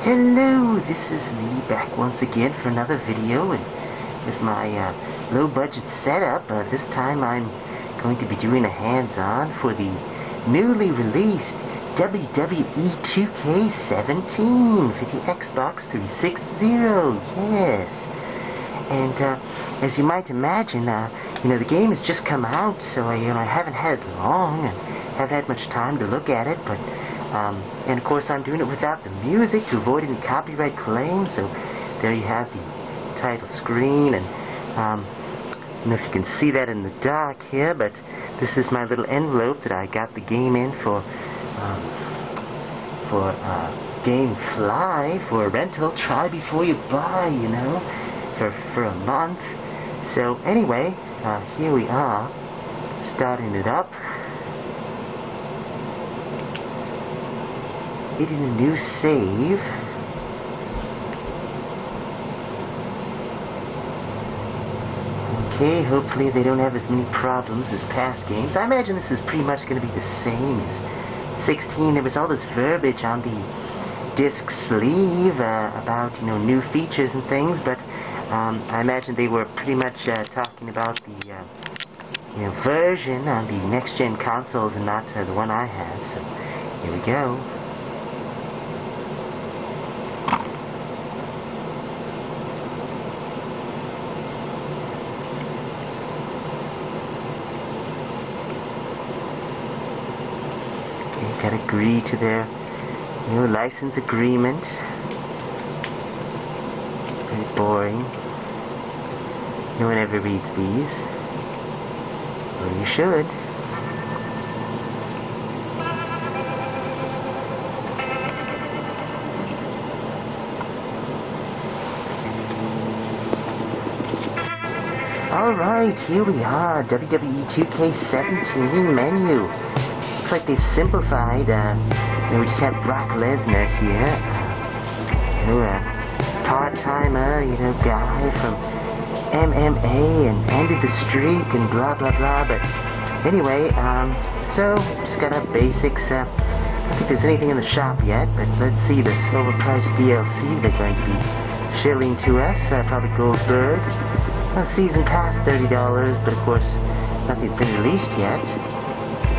Hello, this is Lee back once again for another video, and with my low budget setup. This time I'm going to be doing a hands-on for the newly released WWE2k17 for the Xbox 360. Yes, and as you might imagine, the game has just come out, so I haven't had it long and haven't had much time to look at it, but and of course I'm doing it without the music to avoid any copyright claims. So there you have the title screen, and I don't know if you can see that in the dark here, but this is my little envelope that I got the game in for GameFly, for a rental. Try before you buy, for a month. So anyway, here we are, starting it up. Getting a new save. Okay, hopefully they don't have as many problems as past games. I imagine this is pretty much going to be the same as 16. There was all this verbiage on the disc sleeve about, new features and things, but I imagine they were pretty much talking about the version on the next-gen consoles and not the one I have. So here we go. Gotta agree to their license agreement. Very boring. No one ever reads these. Well, you should. Alright, here we are, WWE 2k17 menu. Looks like they've simplified. We just have Brock Lesnar here, a part-timer, guy from MMA, and ended the streak and blah blah blah. But anyway, so just got our basics. I don't think there's anything in the shop yet, but let's see this overpriced DLC they're going to be shilling to us. Probably Goldberg. Season pass $30, but of course nothing's been released yet.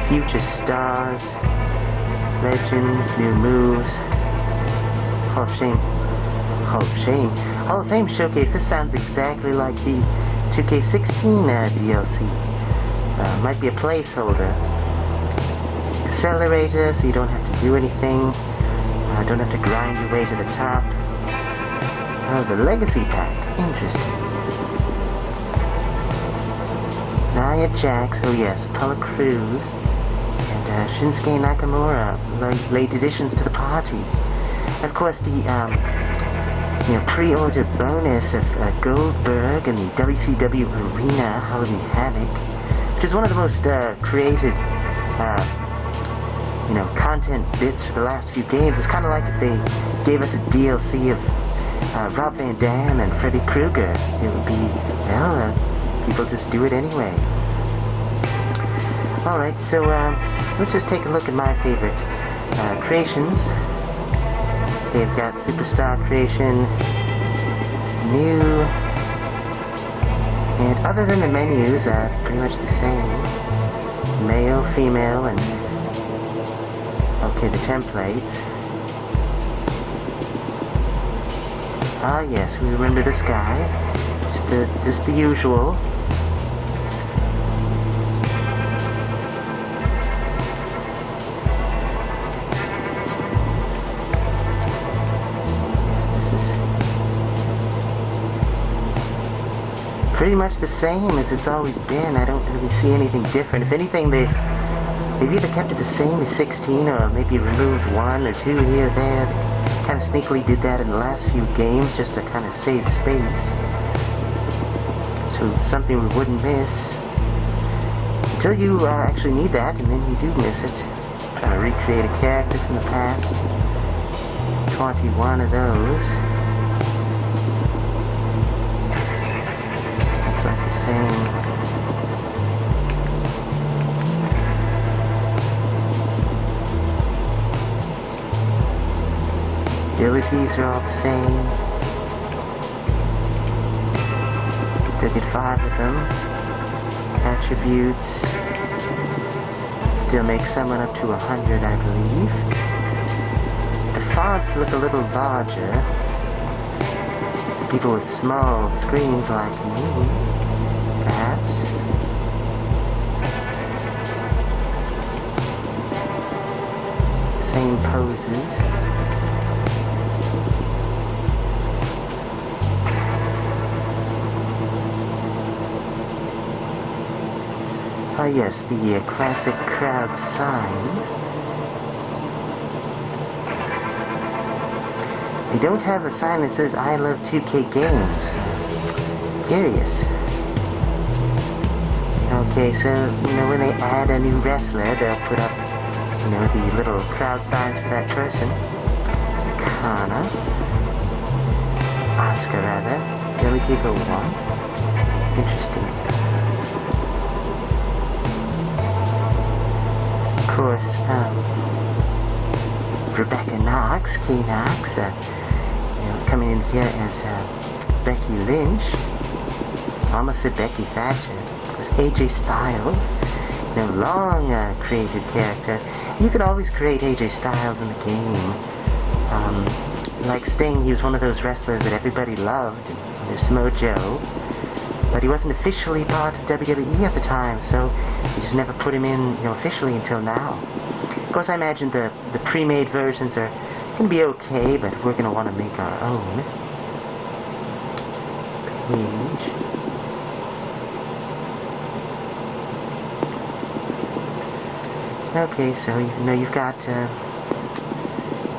Future stars, legends, new moves, Hall of Shame, Hall of Fame showcase. This sounds exactly like the 2K16 DLC. Might be a placeholder. Accelerator, so you don't have to do anything. Don't have to grind your way to the top. The Legacy Pack, interesting. Nia Jax, oh yes, Apollo Crews, and Shinsuke Nakamura, late additions to the party. And of course, the pre-order bonus of Goldberg and the WCW Arena Halloween Havoc, which is one of the most creative, content bits for the last few games. It's kind of like if they gave us a DLC of Rob Van Dam and Freddy Krueger. It would be, people just do it anyway. Alright, so let's just take a look at my favorite creations. They've got Superstar Creation, New, and other than the menus, it's pretty much the same. Male, female, and okay, the templates. Ah yes, we remember this guy. Just the usual. Yes, this is pretty much the same as it's always been. I don't really see anything different. If anything, they've either kept it the same as 16, or maybe removed one or two here or there. They kind of sneakily did that in the last few games just to kind of save space. So something we wouldn't miss until you actually need that, and then you do miss it. Trying to recreate a character from the past. 21 of those. Looks like the same. Abilities are all the same. Still get 5 of them. Attributes. Still make someone up to 100, I believe. The fonts look a little larger. People with small screens like me, perhaps. Same poses. Oh yes, the classic crowd signs. They don't have a sign that says I love 2K games. Curious. Okay, so, you know, when they add a new wrestler, they'll put up, you know, the little crowd signs for that person. Kana. Asuka, rather. They only gave her 1. Interesting. Of course, Rebecca Knox, K-Knox, you know, coming in here as Becky Lynch. I almost said Becky Thatcher. Of course, AJ Styles, you know, long created character. You could always create AJ Styles in the game. Like Sting, he was one of those wrestlers that everybody loved. There's Samoa Joe. But he wasn't officially part of WWE at the time, so we just never put him in, you know, officially until now. Of course, I imagine the pre-made versions are going to be okay, but we're going to want to make our own page. Okay, so you know you've got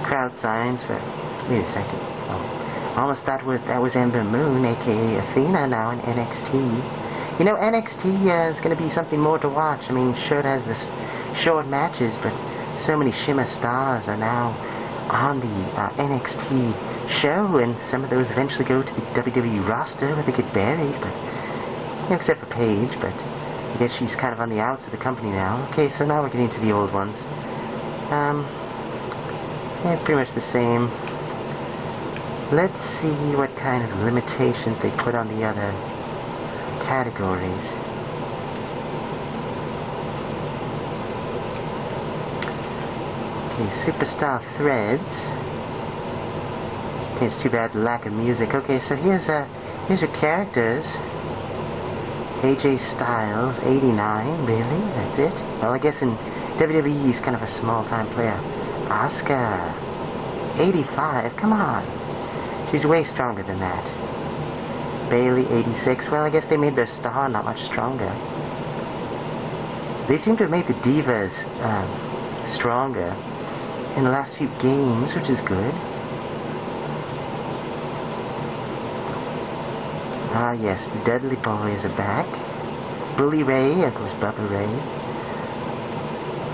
crowd signs for. Wait a second. Oh, I almost thought that was Ember Moon, aka Athena, now in NXT. You know, NXT is going to be something more to watch. I mean, sure it has this short matches, but so many Shimmer stars are now on the NXT show, and some of those eventually go to the WWE roster where they get buried, but, you know, except for Paige, but I guess she's kind of on the outs of the company now. Okay, so now we're getting to the old ones. Yeah, pretty much the same. Let's see what kind of limitations they put on the other categories. Okay, Superstar Threads. Okay, it's too bad the lack of music. Okay, so here's your characters. AJ Styles, 89, really? That's it? Well, I guess in WWE he's kind of a small-time player. Asuka, 85, come on. She's way stronger than that. Bailey, 86. Well, I guess they made their star not much stronger. They seem to have made the divas stronger in the last few games, which is good. Ah, yes, the Dudley Boys are back. Bully Ray, of course, Bubba Ray.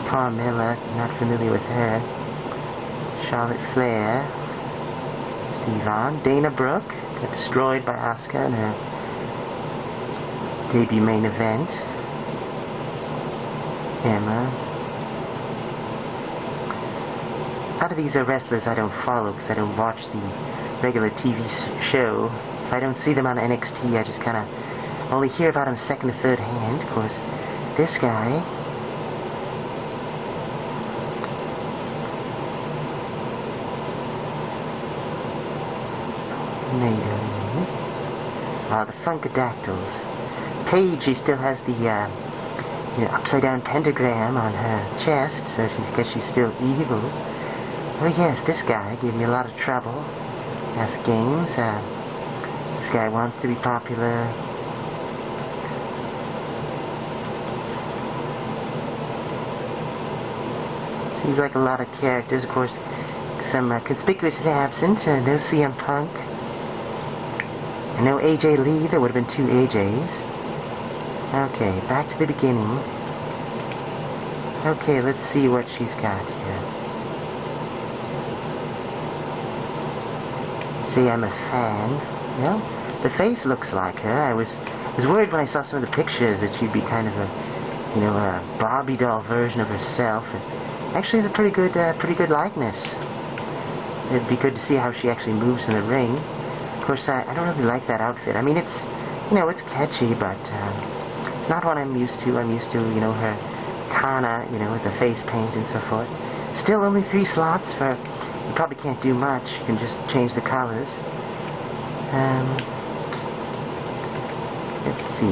Carmella, not familiar with her. Charlotte Flair. Steve On. Dana Brooke, got destroyed by Asuka in her debut main event. Emma. A lot of these are wrestlers I don't follow because I don't watch the regular TV show. If I don't see them on NXT, I just kind of only hear about them second or third hand. Of course, this guy. The Funkadactyls. Paige, she still has the you know, upside-down pentagram on her chest, so I guess she's still evil. Oh yes, this guy gave me a lot of trouble last games. This guy wants to be popular. Seems like a lot of characters. Of course, some conspicuously absent. No CM Punk. And no AJ Lee. There would have been 2 AJs. Okay, back to the beginning. Okay, let's see what she's got here. See, I'm a fan. Well, the face looks like her. I was worried when I saw some of the pictures that she'd be kind of a, you know, a Barbie doll version of herself. It actually is a pretty good likeness. it'd be good to see how she actually moves in the ring. Of course, I don't really like that outfit. I mean, it's, you know, it's catchy, but it's not what I'm used to. I'm used to, you know, her Kana, you know, with the face paint and so forth. Still only 3 slots for, you probably can't do much. You can just change the colors. Let's see.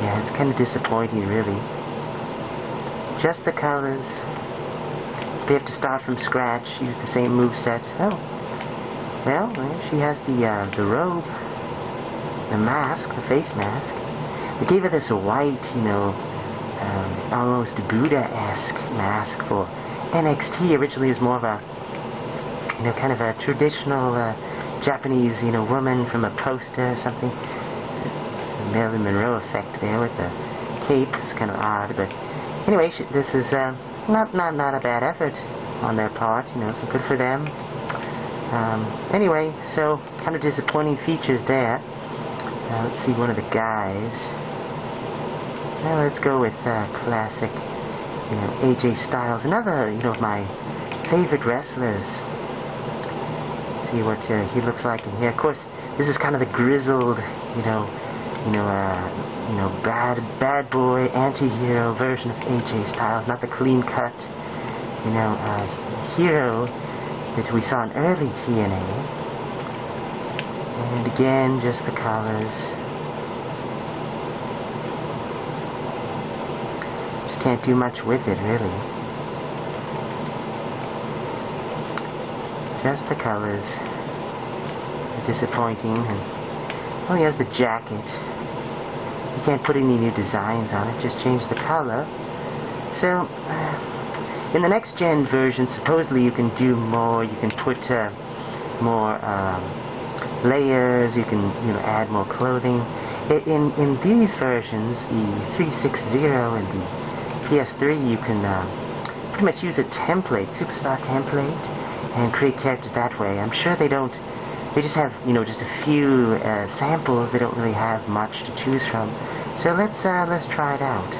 Yeah, it's kind of disappointing, really. Just the colors. We have to start from scratch, use the same moveset. Oh. Well, she has the robe, the mask, the face mask. They gave her this white, you know, almost Buddha-esque mask for NXT. Originally it was more of a, you know, kind of a traditional Japanese, you know, woman from a poster or something. It's a Marilyn Monroe effect there with the cape. It's kind of odd, but anyway, this is not a bad effort on their part, you know, so good for them. Anyway, so kind of disappointing features there. Let's see one of the guys. Well, let's go with classic, you know, AJ Styles, another, you know, of my favorite wrestlers. See what he looks like in here. Of course, this is kind of the grizzled, bad boy, anti-hero version of AJ Styles, not the clean-cut, you know, hero that we saw in early TNA. And again, just the colors. Just can't do much with it, really. Just the colors. Disappointing. And oh, he has the jacket. You can't put any new designs on it, just change the color. So, in the next gen version, supposedly you can do more. You can put more layers. You can, you know, add more clothing. In these versions, the 360 and the PS3, you can pretty much use a template, superstar template, and create characters that way. I'm sure they don't. They just have, you know, just a few samples. They don't really have much to choose from. So let's try it out.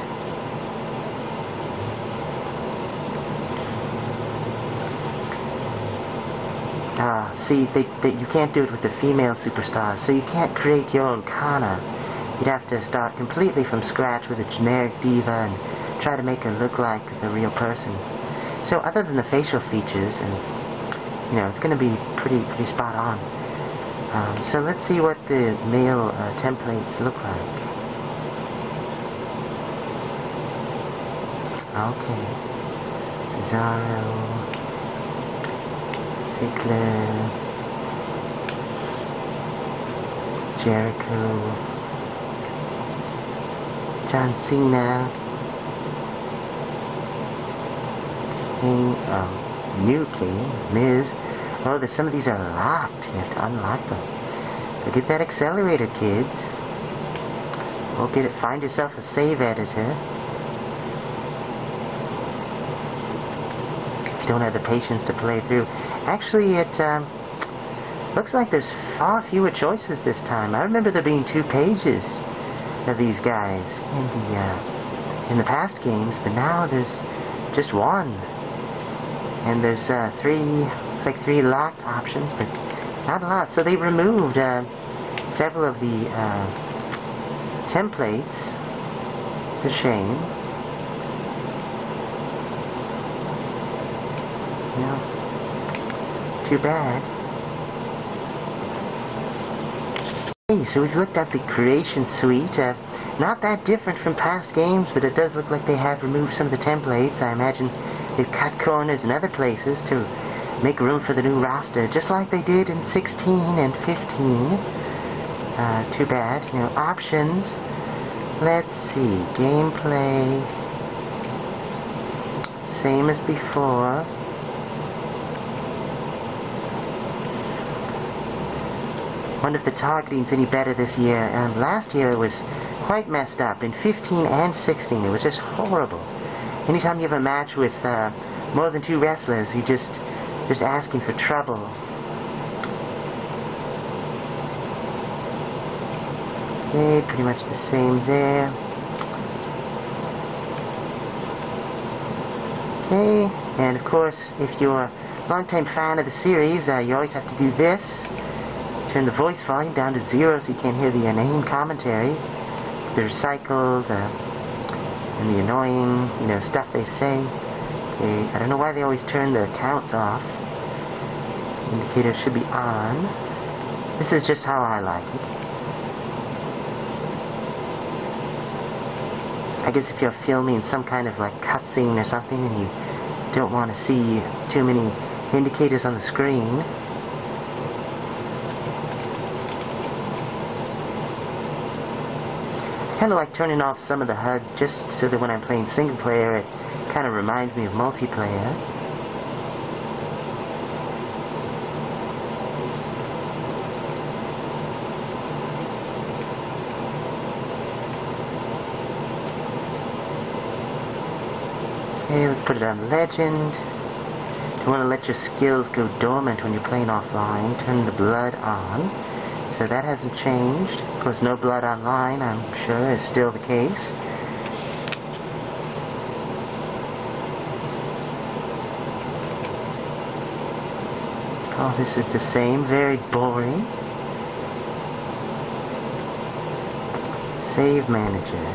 See, you can't do it with the female superstars, so you can't create your own Kana. You'd have to start completely from scratch with a generic diva and try to make her look like the real person. So other than the facial features, and you know, it's going to be pretty spot on. So let's see what the male templates look like. Okay, Cesaro. Ziggler, Jericho, John Cena, King, New King, Miz. Oh, some of these are locked. You have to unlock them. So get that accelerator, kids. Or find yourself a save editor. Don't have the patience to play through. Actually, it looks like there's far fewer choices this time. I remember there being 2 pages of these guys in the past games, but now there's just 1. And there's 3, looks like 3 locked options, but not a lot. So they removed several of the templates. It's a shame. Too bad. Okay, so we've looked at the creation suite. Not that different from past games, but it does look like they have removed some of the templates. I imagine they've cut corners in other places to make room for the new roster, just like they did in 16 and 15. Too bad. You know, options. Let's see. Gameplay. Same as before. Wonder if the targeting's any better this year. Last year it was quite messed up. In 15 and 16 it was just horrible. Anytime you have a match with more than 2 wrestlers, you just asking for trouble. Okay, pretty much the same there. Okay, and of course, if you're a longtime fan of the series, you always have to do this. Turn the voice volume down to 0 so you can't hear the inane commentary, the recycled, and the annoying, stuff they say. Okay, I don't know why they always turn the counts off. Indicator should be on. This is just how I like it. I guess if you're filming some kind of like cutscene or something and you don't want to see too many indicators on the screen. I kind of like turning off some of the HUDs just so that when I'm playing single player it kind of reminds me of multiplayer. Okay, let's put it on legend. You want to let your skills go dormant when you're playing offline. Turn the blood on. So that hasn't changed. Of course, no blood online, I'm sure, is still the case. Oh, this is the same. Very boring. Save manager.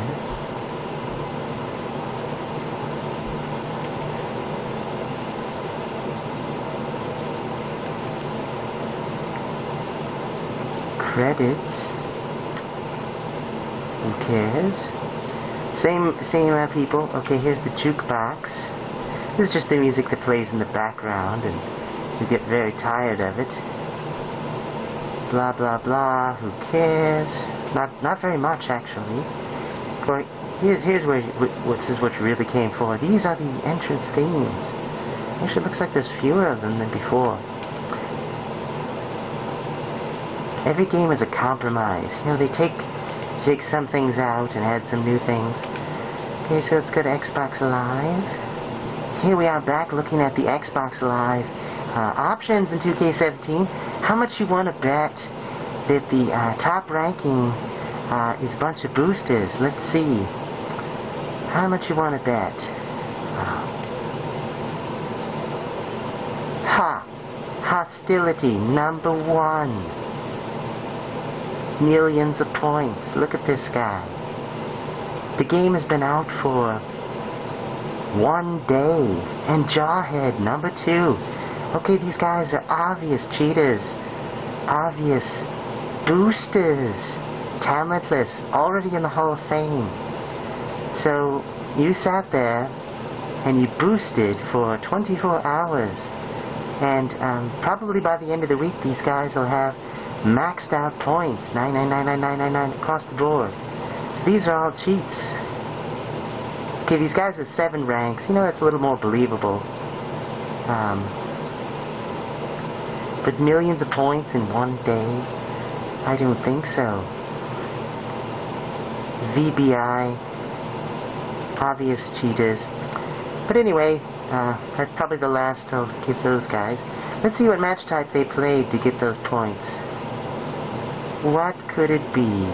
Credits. Who cares? Same people. Okay, here's the jukebox. This is just the music that plays in the background, and you get very tired of it. Blah blah blah. Who cares? Not very much actually. Here's where this is what you really came for. These are the entrance themes. Actually, it looks like there's fewer of them than before. Every game is a compromise. They take some things out and add some new things. Okay, so let's go to Xbox Live. Here we are back looking at the Xbox Live options in 2K17. How much you want to bet that the top ranking is a bunch of boosters? Let's see. How much you want to bet? Hostility, number 1. Millions of points. Look at this guy. The game has been out for 1 day. And Jawhead, number 2. Okay, these guys are obvious cheaters. Obvious boosters. Talentless. Already in the Hall of Fame. So, you sat there and you boosted for 24 hours. And probably by the end of the week, these guys will have maxed out points, 9999999 across the board. So these are all cheats. Okay, these guys with 7 ranks, that's a little more believable. But millions of points in 1 day? I don't think so. VBI, obvious cheaters. But anyway, that's probably the last I'll give those guys. Let's see what match type they played to get those points. What could it be?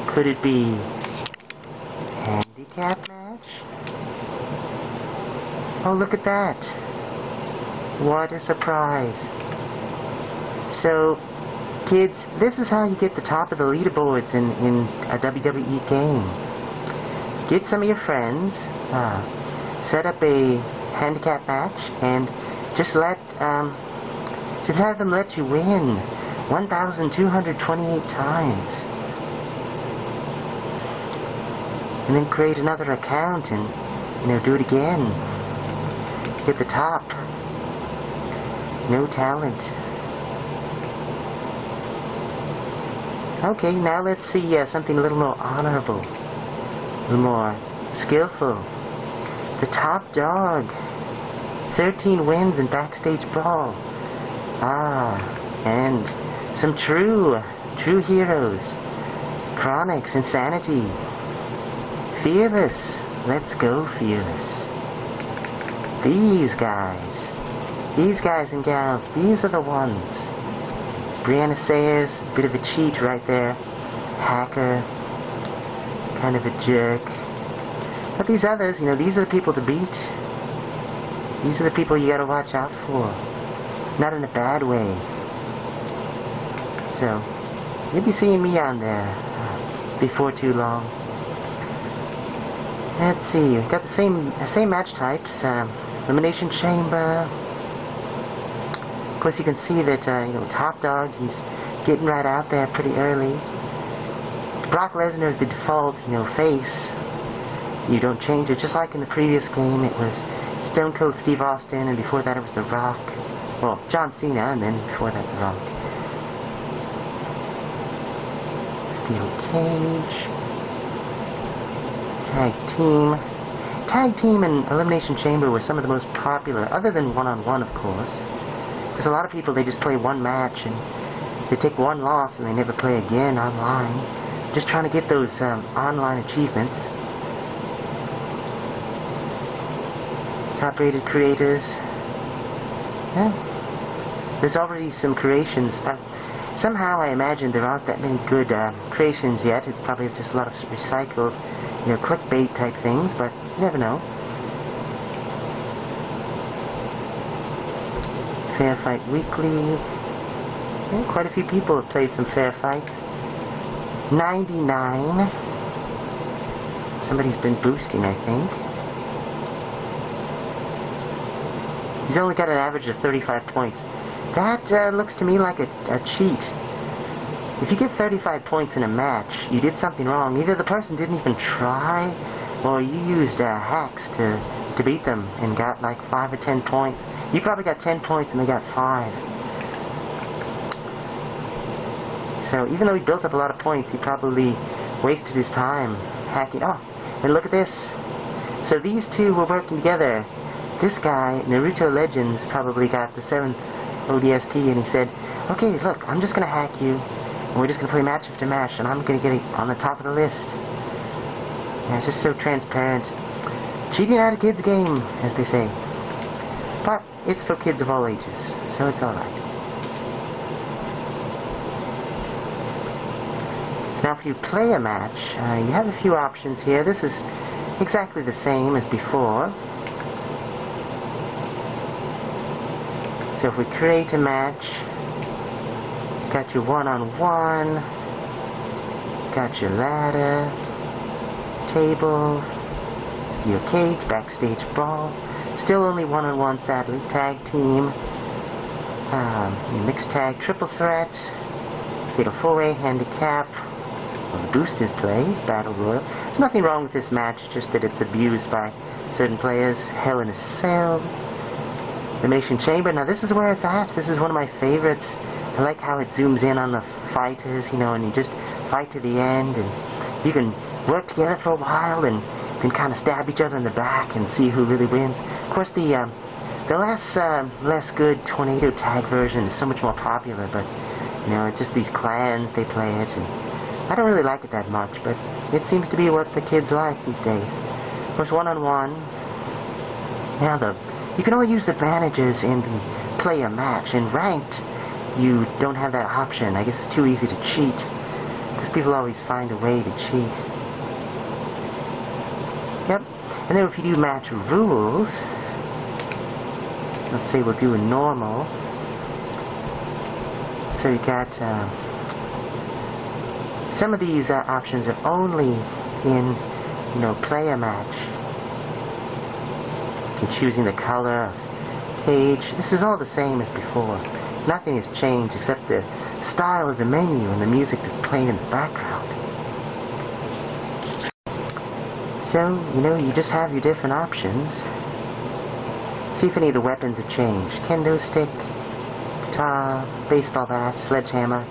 Could it be handicap match? Oh, look at that. What a surprise. So, kids, this is how you get the top of the leaderboards in a WWE game. Get some of your friends, set up a handicap match, and just have them let you win 1,228 times. And then create another account and, do it again. Get the top. No talent. Okay, now let's see something a little more honorable. A little more skillful. The top dog. 13 wins in Backstage Brawl. And some true heroes. Chronix, Insanity. Fearless. Let's go, Fearless. These guys and gals, these are the ones. Brianna Sayers, bit of a cheat right there. Hacker. Kind of a jerk. But these others, you know, these are the people to beat. These are the people you gotta watch out for. Not in a bad way. So, you'll be seeing me on there before too long. Let's see, we've got the same match types. Elimination Chamber. Of course, you can see that, you know, Top Dog, he's getting right out there pretty early. Brock Lesnar is the default, you know, face. You don't change it. Just like in the previous game, it was Stone Cold Steve Austin, and before that it was The Rock. Well, John Cena, and then before that, The Rock. Steel Cage. Tag Team. Tag Team and Elimination Chamber were some of the most popular, other than one-on-one, of course. Because a lot of people, they just play one match, and they take one loss, and they never play again online. Just trying to get those online achievements. Top-rated creators. Yeah. There's already some creations. Somehow I imagine there aren't that many good creations yet. It's probably just a lot of recycled, you know, clickbait type things, but you never know. Fair Fight Weekly. Yeah, quite a few people have played some Fair Fights. 99. Somebody's been boosting, I think. He's only got an average of 35 points. That looks to me like a cheat. If you get 35 points in a match, you did something wrong. Either the person didn't even try, or you used hacks to beat them and got like 5 or 10 points. You probably got 10 points and they got 5. So even though he built up a lot of points, he probably wasted his time hacking. Oh, and look at this. So these two were working together. This guy, Naruto Legends, probably got the 7th ODST, and he said, okay, look, I'm just going to hack you, and we're just going to play match after match, and I'm going to get it on the top of the list. Yeah, it's just so transparent. Cheating at a kid's game, as they say. But it's for kids of all ages, so it's alright. So now if you play a match, you have a few options here. This is exactly the same as before. So if we create a match, got your one-on-one, got your ladder, table, steel cage, backstage brawl, still only one-on-one sadly, tag team, mixed tag, triple threat, fatal four-way, handicap, well, the boosters play, battle royal. There's nothing wrong with this match, just that it's abused by certain players. Hell in a Cell. Elimination Chamber. Now this is where it's at. This is one of my favorites. I like how it zooms in on the fighters, you know, and you just fight to the end, and you can work together for a while, and you can kind of stab each other in the back and see who really wins. Of course, the less good Tornado Tag version is so much more popular, but you know, it's just these clans, they play it, and I don't really like it that much, but it seems to be what the kids like these days. Of course, one-on-one. Now you can only use the advantages in the play a match. In ranked, you don't have that option. I guess it's too easy to cheat, because people always find a way to cheat. Yep. And then if you do match rules, let's say we'll do a normal. So you got some of these options are only in, you know, play a match. You're choosing the color of cage. This is all the same as before. Nothing has changed except the style of the menu and the music that's playing in the background. So, you know, you just have your different options. See if any of the weapons have changed. Kendo stick, guitar, baseball bat, sledgehammer.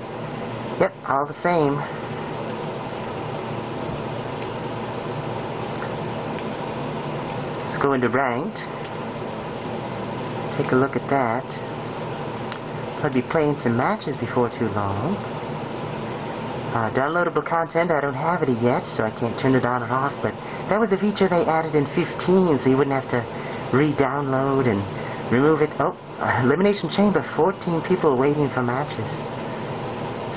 Yep, all the same. Let's go into ranked. Take a look at that. I'll be playing some matches before too long. Downloadable content, I don't have it yet, so I can't turn it on or off, but that was a feature they added in 15, so you wouldn't have to re-download and remove it. Oh, Elimination Chamber, 14 people waiting for matches.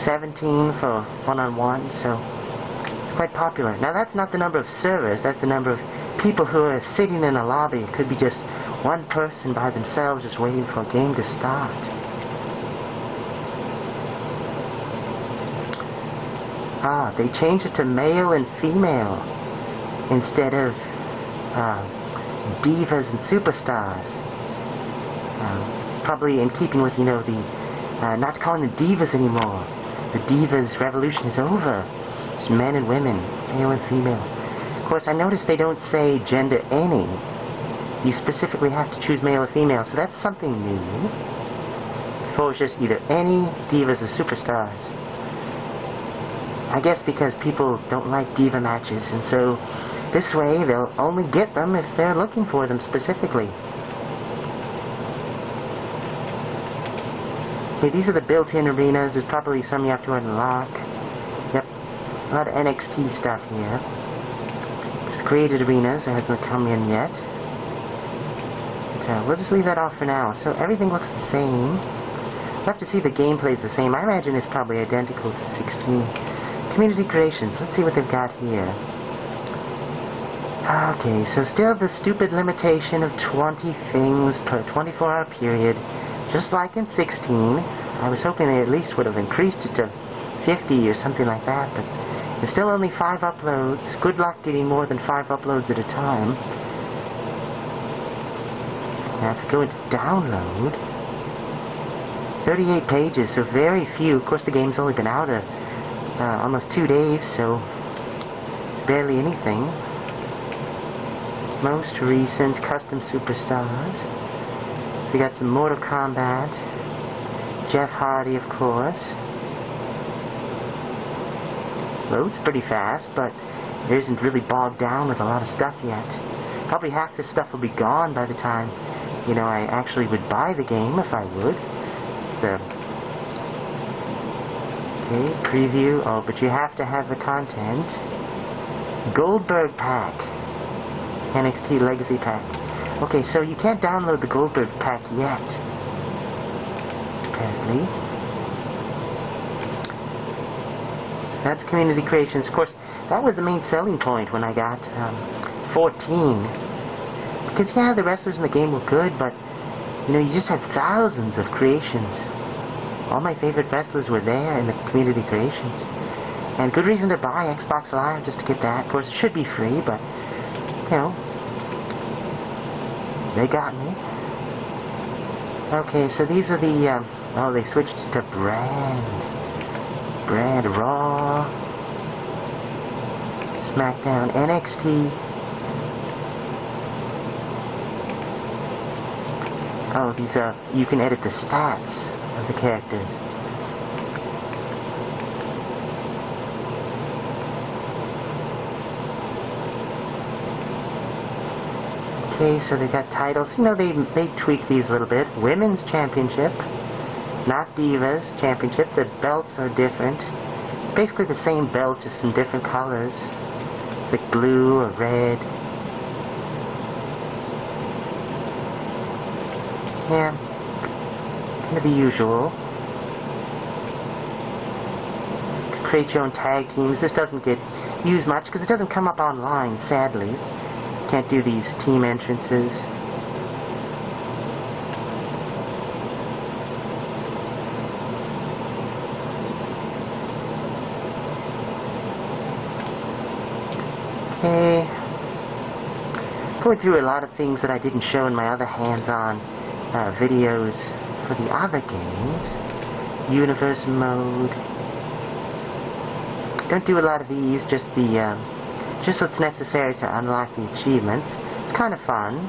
17 for one-on-one, so quite popular. Now that's not the number of servers, that's the number of people who are sitting in a lobby. It could be just one person by themselves just waiting for a game to start. Ah, they changed it to male and female instead of divas and superstars. Probably in keeping with, you know, the not calling them divas anymore. The divas revolution is over. It's men and women, male and female. Of course, I noticed they don't say gender any. You specifically have to choose male or female, so that's something new. Before it was just either any, divas, or superstars. I guess because people don't like diva matches, and so this way they'll only get them if they're looking for them specifically. Okay, these are the built-in arenas. There's probably some you have to unlock. Yep, a lot of NXT stuff here. There's created arenas. It hasn't come in yet. But, we'll just leave that off for now. So everything looks the same. We'll have to see the gameplay's the same. I imagine it's probably identical to 16. Community creations. Let's see what they've got here. Okay, so still the stupid limitation of 20 things per 24-hour period. Just like in 16. I was hoping they at least would have increased it to 50 or something like that, but it's still only 5 uploads. Good luck getting more than 5 uploads at a time. Now if we go into download, 38 pages, so very few. Of course the game's only been out almost 2 days, so barely anything. Most recent custom superstars. So you got some Mortal Kombat, Jeff Hardy, of course. Loads pretty fast, but it isn't really bogged down with a lot of stuff yet. Probably half this stuff will be gone by the time, you know, I actually would buy the game if I would. It's the okay, preview. Oh, but you have to have the content. Goldberg pack. NXT Legacy pack. Okay, so you can't download the Goldberg pack yet. Apparently. So that's community creations. Of course, that was the main selling point when I got 14. Because, yeah, the wrestlers in the game were good, but, you know, you just had thousands of creations. All my favorite wrestlers were there in the community creations. And good reason to buy Xbox Live just to get that. Of course, it should be free, but, you know, they got me. Okay, so these are the, oh, they switched to brand. Brand Raw, SmackDown, NXT. Oh, these are, you can edit the stats of the characters. Okay, so they got titles. You know, they tweak these a little bit. Women's Championship, not Divas Championship. The belts are different. It's basically the same belt, just some different colors. It's like blue or red. Yeah, kind of the usual. Create your own tag teams. This doesn't get used much because it doesn't come up online, sadly. Can't do these team entrances. Okay. Going through a lot of things that I didn't show in my other hands-on videos for the other games. Universe mode. Don't do a lot of these, just the just what's necessary to unlock the achievements. It's kind of fun.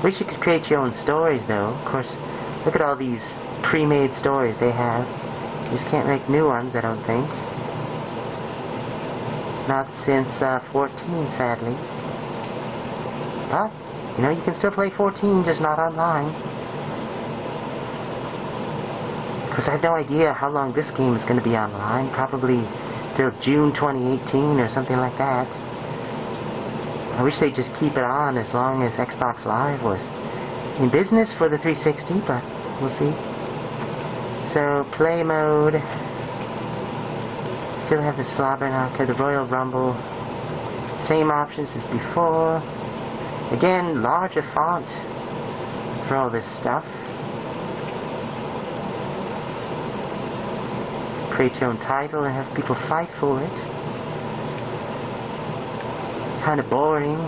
Wish you could create your own stories though. Of course, look at all these pre-made stories they have. You just can't make new ones, I don't think. Not since 14, sadly. But, you know, you can still play 14, just not online. Because I have no idea how long this game is going to be online. Probably till June 2018 or something like that. I wish they'd just keep it on as long as Xbox Live was in business for the 360, but we'll see. So, play mode. Still have the Slobber Knocker, the Royal Rumble. Same options as before. Again, larger font for all this stuff. Create your own title and have people fight for it. Kind of boring.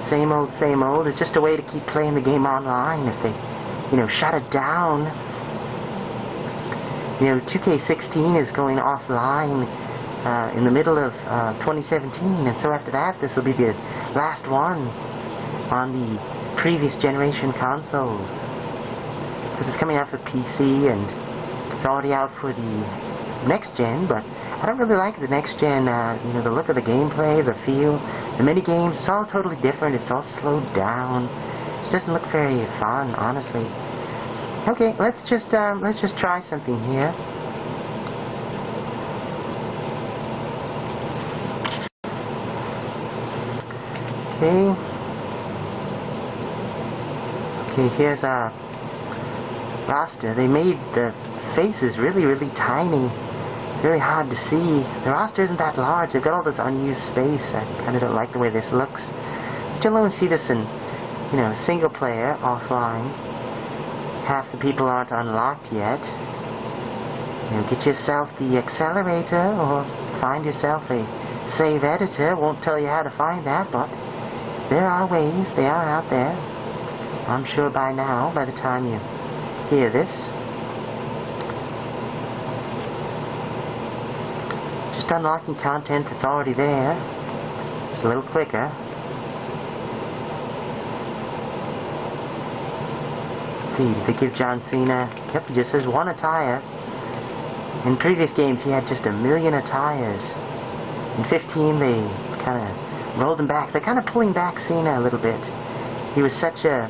Same old, same old. It's just a way to keep playing the game online if they, you know, shut it down. You know, 2K16 is going offline in the middle of 2017, and so after that, this will be the last one on the previous generation consoles. Because it's coming out for PC, and it's already out for the next gen, but I don't really like the next gen, you know, the look of the gameplay, the feel, the mini games, it's all totally different, it's all slowed down. It just doesn't look very fun, honestly. Okay, let's just try something here. Okay. Okay, here's our roster. They made the faces really, really tiny. Really hard to see. The roster isn't that large. They've got all this unused space. I kind of don't like the way this looks. But you'll only see this in, you know, single player, offline. Half the people aren't unlocked yet. You know, get yourself the accelerator or find yourself a save editor. Won't tell you how to find that, but there are ways. They are out there. I'm sure by now, by the time you hear this. Just unlocking content that's already there. It's a little quicker. Let's see, did they give John Cena? Yep, he just says 1 attire. In previous games, he had just 1,000,000 attires. In 15, they kind of rolled him back. They're kind of pulling back Cena a little bit. He was such a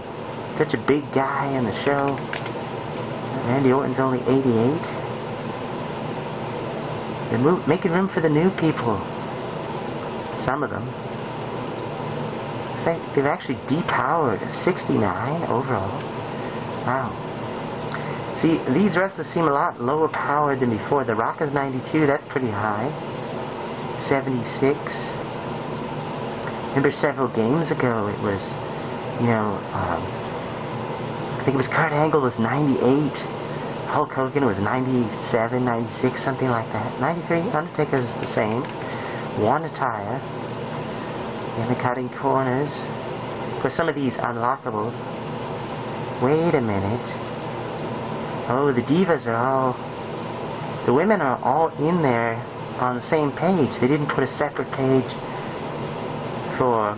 big guy in the show. Randy Orton's only 88. They're making room for the new people. Some of them. They've actually depowered 69 overall. Wow. See, these wrestlers seem a lot lower powered than before. The Rock is 92, that's pretty high. 76. Remember several games ago it was, you know, I think it was Kurt Angle was 98. Hulk Hogan was 97, 96, something like that. 93, Undertaker's the same. 1 attire. And the cutting corners. For some of these unlockables. Wait a minute. Oh, the divas are all... The women are all in there on the same page. They didn't put a separate page for...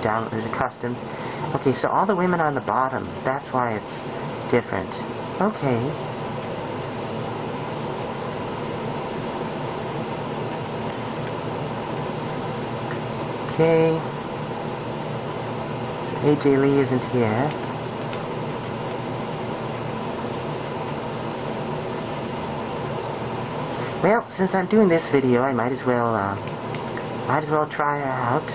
There's a customs. Okay, so all the women are on the bottom. That's why it's different. Okay. Okay. So AJ Lee isn't here. Well, since I'm doing this video, I might as well try her out.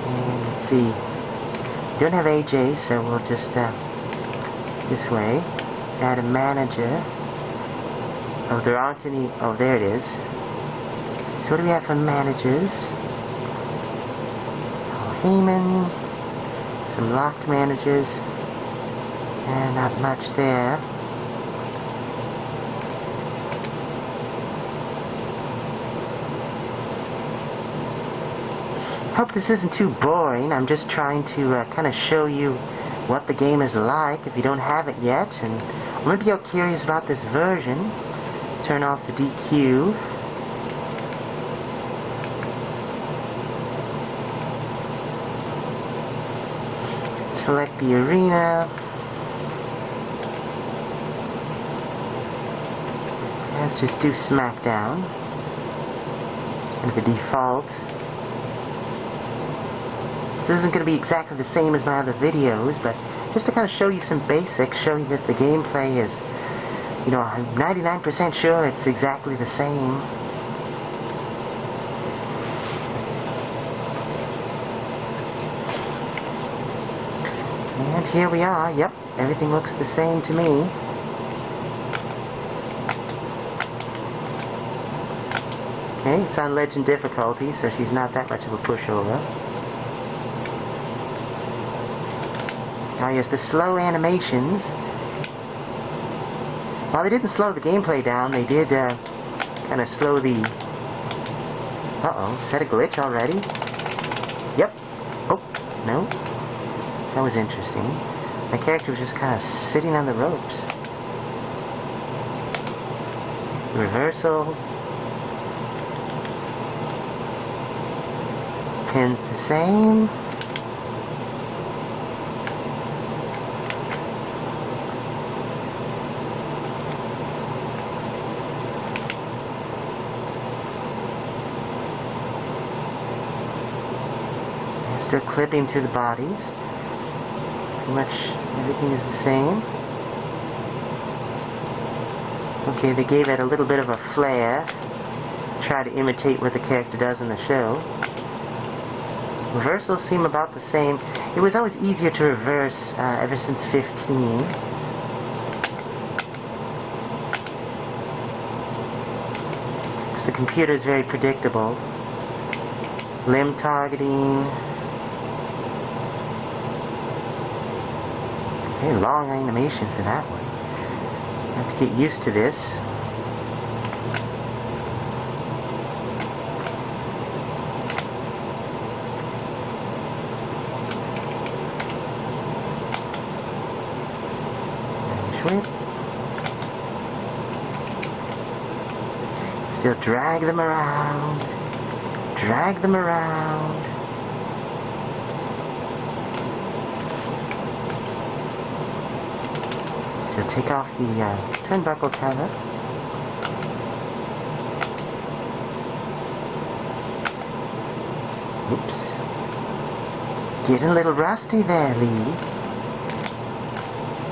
And let's see. We don't have AJ, so we'll just this way. Add a manager. Oh, there aren't any. Oh, there it is. So what do we have for managers? Oh, Heyman. Some locked managers. And not much there. Hope this isn't too boring. I'm just trying to kind of show you what the game is like if you don't have it yet. And maybe you're curious about this version. Turn off the DQ. Select the arena. Let's just do SmackDown. And the default. This isn't going to be exactly the same as my other videos, but just to kind of show you some basics, show you that the gameplay is, you know, I'm 99% sure it's exactly the same. And here we are. Yep, everything looks the same to me. Okay, it's on legend difficulty, so she's not that much of a pushover. Oh yes, the slow animations. While they didn't slow the gameplay down, they did kind of slow the... Uh-oh, is that a glitch already? Yep. Oh, no. That was interesting. My character was just kind of sitting on the ropes. Reversal. Pins the same. Still clipping through the bodies. Pretty much everything is the same. Okay, they gave it a little bit of a flair. Try to imitate what the character does in the show. Reversals seem about the same. It was always easier to reverse ever since 15. Because the computer is very predictable. Limb targeting. Very long animation for that one. I have to get used to this. Still drag them around. Drag them around. So take off the turnbuckle cover. Oops. Getting a little rusty there, Lee.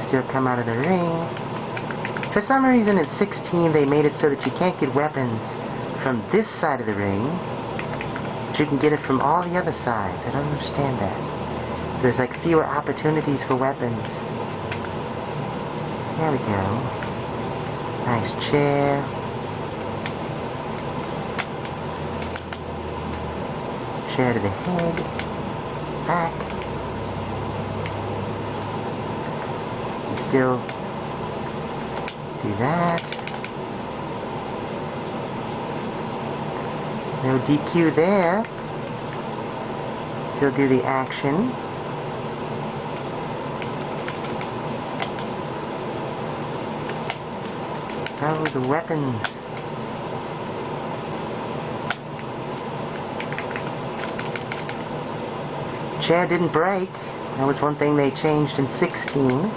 Still come out of the ring. For some reason in 16 they made it so that you can't get weapons from this side of the ring, but you can get it from all the other sides. I don't understand that. So there's like fewer opportunities for weapons. There we go. Nice chair. Chair to the head. Back. And still do that. No DQ there. Still do the action. Oh, the weapons. Chair didn't break. That was one thing they changed in 16.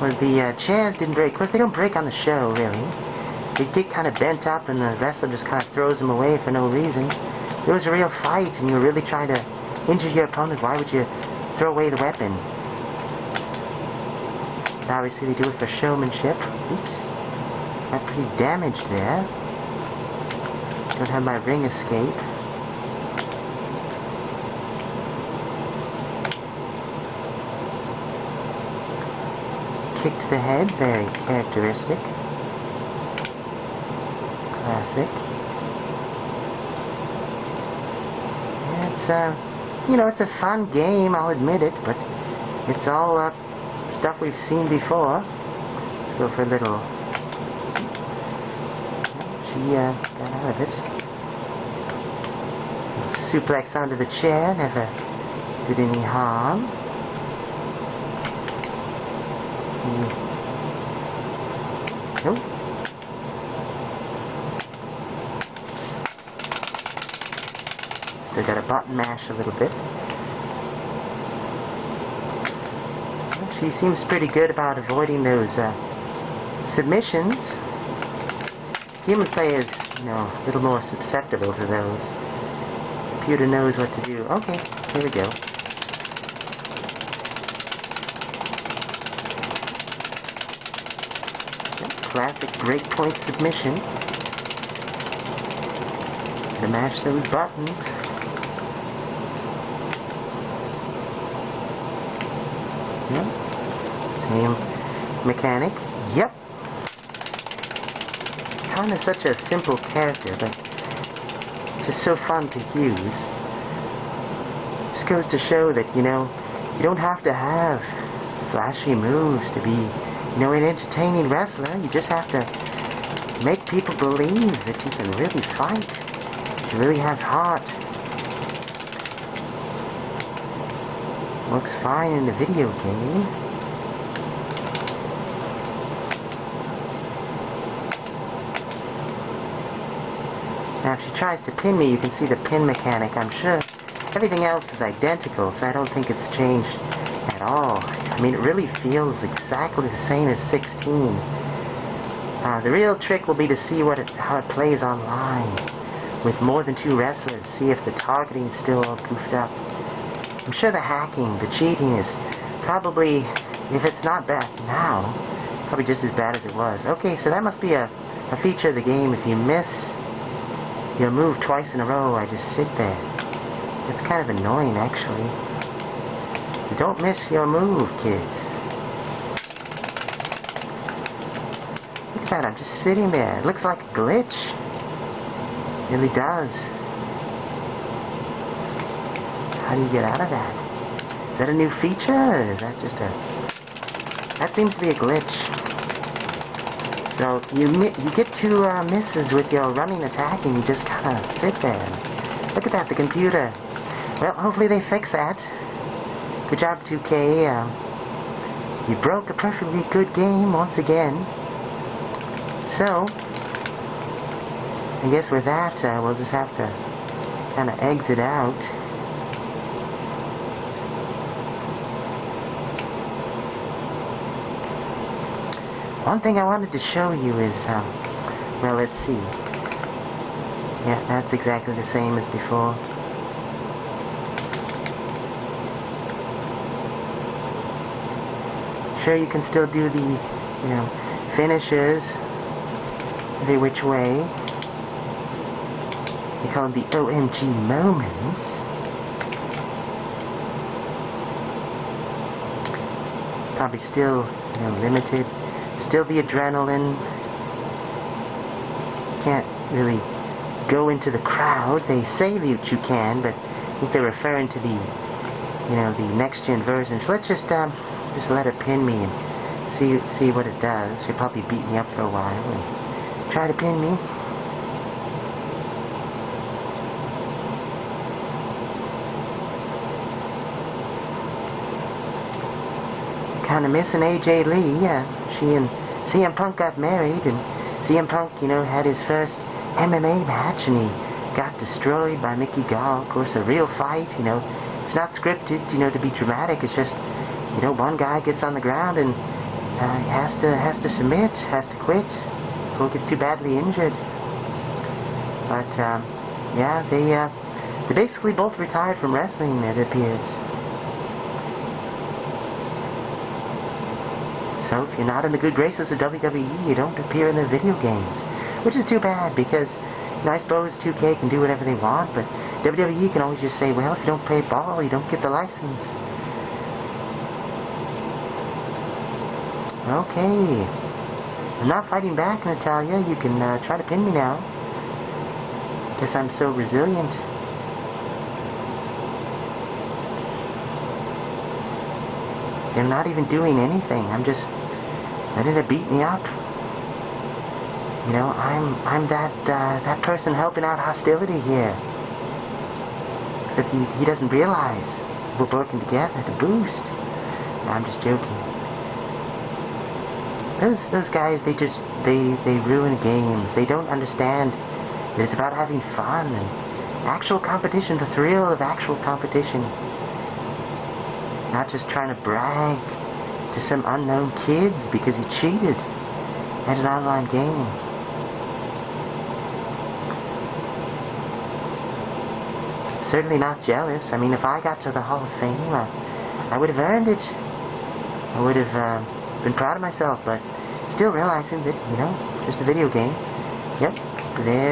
Was the chairs didn't break. Of course, they don't break on the show, really. They get kind of bent up and the wrestler just kind of throws them away for no reason. If it was a real fight and you were really trying to injure your opponent, why would you throw away the weapon? But obviously they do it for showmanship. Oops. Got pretty damaged there. Don't have my ring escape. Kick to the head, very characteristic. Classic. Yeah, it's you know, it's a fun game, I'll admit it, but it's all stuff we've seen before. Let's go for a little. She got out of it. Suplex onto the chair, never did any harm. Nope. Still got a button mash a little bit. She seems pretty good about avoiding those submissions. Human players, you know, a little more susceptible to those. Computer knows what to do. Okay, here we go. Classic breakpoint submission. To mash those buttons. Yep. Same mechanic. Yep. Kind of such a simple character, but just so fun to use. Just goes to show that, you know, you don't have to have flashy moves to be, you know, an entertaining wrestler. You just have to make people believe that you can really fight, that you really have heart. Works fine in the video game. Now if she tries to pin me, you can see the pin mechanic. I'm sure everything else is identical, so I don't think it's changed at all. I mean, it really feels exactly the same as 16. The real trick will be to see how it plays online with more than 2 wrestlers. See if the targeting's still all goofed up. I'm sure the hacking, the cheating is probably, if it's not bad now, probably just as bad as it was. Okay, so that must be a feature of the game. If you miss your move twice in a row, I just sit there. It's kind of annoying, actually. You don't miss your move, kids. Look at that, I'm just sitting there. It looks like a glitch. It really does. How do you get out of that? Is that a new feature, or is that just a... That seems to be a glitch. So, you get 2 misses with your running attack, and you just kind of sit there. Look at that, the computer. Well, hopefully they fix that. Good job, 2K. You broke a perfectly good game once again. So, I guess with that, we'll just have to kind of exit out. One thing I wanted to show you is, well, let's see. Yeah, that's exactly the same as before. Sure, you can still do the, you know, finishes every which way. They call them the OMG moments. Probably still, you know, limited. Still the adrenaline. Can't really go into the crowd. They say that you can, but I think they're referring to the, you know, the next-gen version. So let's just let it pin me and see what it does. She'll probably beat me up for a while and try to pin me. Kind of missing AJ Lee. She and CM Punk got married, and CM Punk, you know, had his first MMA match, and he got destroyed by Mickey Gall. Of course, a real fight, you know. It's not scripted, you know, to be dramatic. It's just, you know, one guy gets on the ground and has to submit, has to quit before he gets too badly injured. But yeah, they basically both retired from wrestling, it appears. So if you're not in the good graces of WWE, you don't appear in the video games, which is too bad, because, you know, I suppose 2K can do whatever they want, but WWE can always just say, well, if you don't play ball, you don't get the license. Okay. I'm not fighting back, Natalia. You can try to pin me now. Guess I'm so resilient. I'm not even doing anything. I'm just letting it beat me up. You know, I'm that person helping out hostility here. Except he doesn't realize we're working together to boost. No, I'm just joking. Those guys, they ruin games. They don't understand that it's about having fun and actual competition, the thrill of actual competition. Not just trying to brag to some unknown kids because he cheated at an online game. Certainly not jealous. I mean, if I got to the Hall of Fame, I would have earned it. I would have been proud of myself, but still realizing that, you know, just a video game. Yep, there.